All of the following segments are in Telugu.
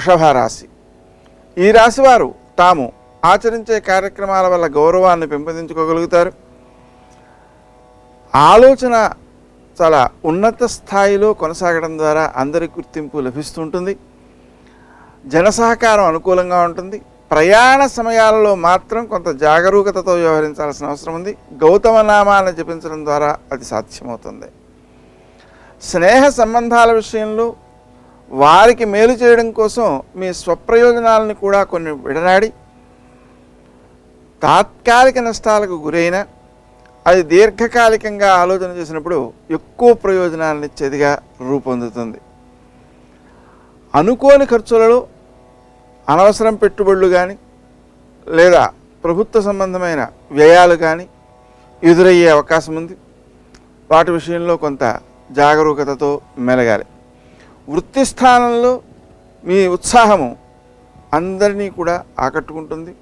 వృషభ రాశి. ఈ రాశి వారు తాము ఆచరించే కార్యక్రమాల వల్ల గౌరవాన్ని పెంపొందించుకోగలుగుతారు. ఆలోచన చాలా ఉన్నత స్థాయిలో కొనసాగడం ద్వారా అందరి గుర్తింపు లభిస్తుంటుంది. జన సహకారం అనుకూలంగా ఉంటుంది. ప్రయాణ సమయాలలో మాత్రం కొంత జాగరూకతతో వ్యవహరించాల్సిన అవసరం ఉంది. గౌతమ నామాన్ని జపించడం ద్వారా అది సాధ్యమవుతుంది. స్నేహ సంబంధాల విషయంలో వారికి మేలు చేయడం కోసం మీ స్వప్రయోజనాలను కూడా కొన్ని విడనాడి తాత్కాలిక నష్టాలకు గురైన అది దీర్ఘకాలికంగా ఆలోచన చేసినప్పుడు ఎక్కువ ప్రయోజనాలను ఇచ్చేదిగా రూపొందుతుంది. అనుకోని ఖర్చులలో అనవసరం పెట్టుబడులు కానీ లేదా ప్రభుత్వ సంబంధమైన వ్యయాలు కానీ ఎదురయ్యే అవకాశం ఉంది. వాటి విషయంలో కొంత జాగరూకతతో మెలగాలి. వృత్తి స్థానంలో మీ ఉత్సాహము అందరినీ కూడా ఆకట్టుకుంటుంది.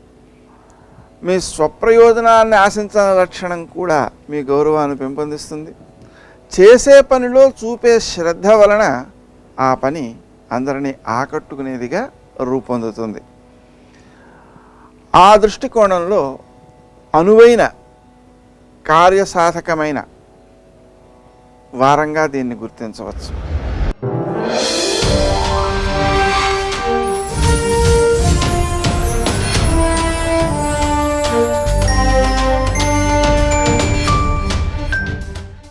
మీ స్వప్రయోజనాన్ని ఆశించిన లక్షణం కూడా మీ గౌరవాన్ని పెంపొందిస్తుంది. చేసే పనిలో చూపే శ్రద్ధ వలన ఆ పని అందరినీ ఆకట్టుకునేదిగా రూపొందుతుంది. ఆ దృష్టికోణంలో అనువైన కార్యసాధకమైన వారంగా దీన్ని గుర్తించవచ్చు.